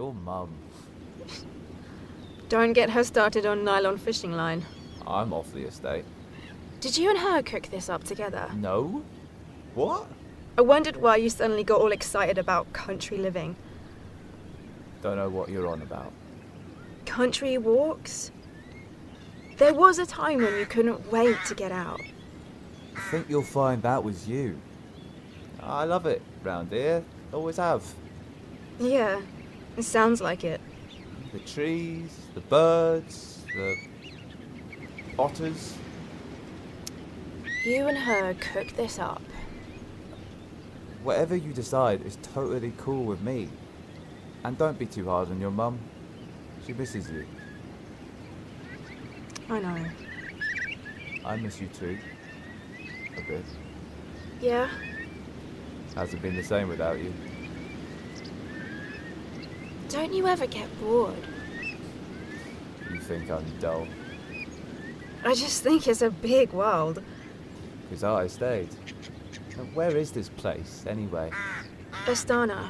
Your mum. Don't get her started on nylon fishing line. I'm off the estate. Did you and her cook this up together? No? What? I wondered why you suddenly got all excited about country living. Don't know what you're on about. Country walks? There was a time when you couldn't wait to get out. I think you'll find that was you. I love it round here. Always have. Yeah, it sounds like it. The trees, the birds, the otters. You and her cooked this up. Whatever you decide is totally cool with me. And don't be too hard on your mum. She misses you. I know. I miss you too. A bit. Yeah? Hasn't been the same without you. Don't you ever get bored? You think I'm dull. I just think it's a big world. Because I stayed. Now, where is this place, anyway? Astana.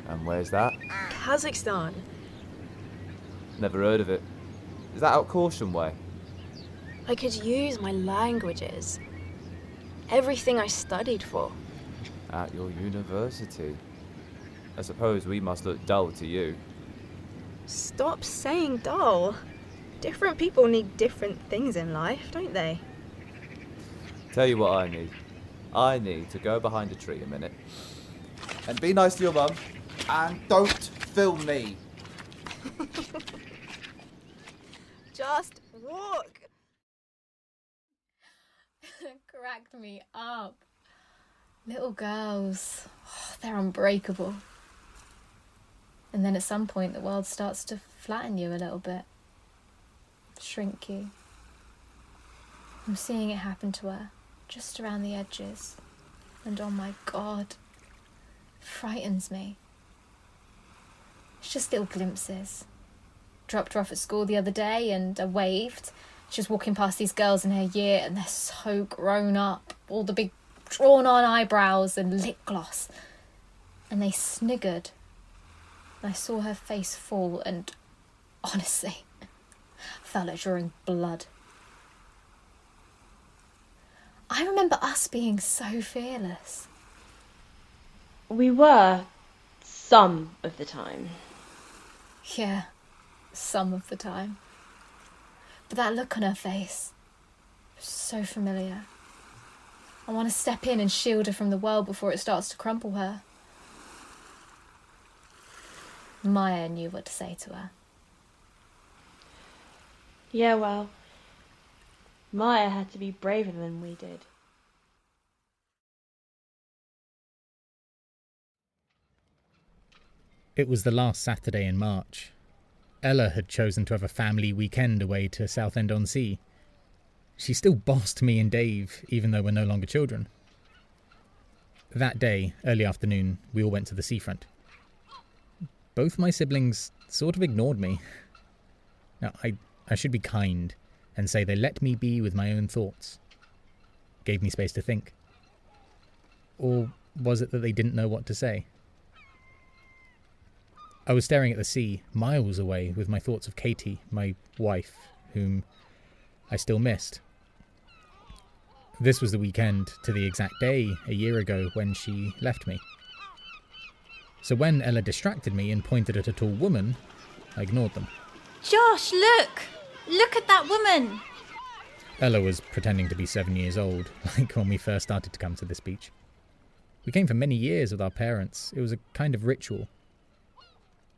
And where's that? Kazakhstan. Never heard of it. Is that out Caution way? I could use my languages. Everything I studied for. At your university. I suppose we must look dull to you. Stop saying dull. Different people need different things in life, don't they? Tell you what I need. I need to go behind a tree a minute. And be nice to your mum. And don't film me. Just walk. Cracked me up. Little girls, they're unbreakable. And then at some point the world starts to flatten you a little bit. Shrink you. I'm seeing it happen to her, just around the edges. And oh my God, it frightens me. It's just little glimpses. Dropped her off at school the other day and I waved. She was walking past these girls in her year and they're so grown up. All the big drawn on eyebrows and lip gloss. And they sniggered. I saw her face fall and honestly, I felt like drawing blood. I remember us being so fearless. We were, some of the time. Yeah, some of the time. But that look on her face was so familiar. I want to step in and shield her from the world before it starts to crumple her. Maya knew what to say to her. Yeah, well, Maya had to be braver than we did. It was the last Saturday in March. Ella had chosen to have a family weekend away to Southend-on-Sea. She still bossed me and Dave, even though we're no longer children. That day, early afternoon, we all went to the seafront. Both my siblings sort of ignored me. Now, I should be kind and say they let me be with my own thoughts. Gave me space to think. Or was it that they didn't know what to say? I was staring at the sea, miles away, with my thoughts of Katie, my wife, whom I still missed. This was the weekend to the exact day a year ago when she left me. So when Ella distracted me and pointed at a tall woman, I ignored them. Josh, look! Look at that woman! Ella was pretending to be 7 years old, like when we first started to come to this beach. We came for many years with our parents. It was a kind of ritual.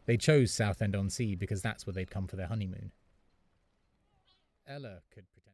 They chose Southend-on-Sea because that's where they'd come for their honeymoon. Ella could pretend...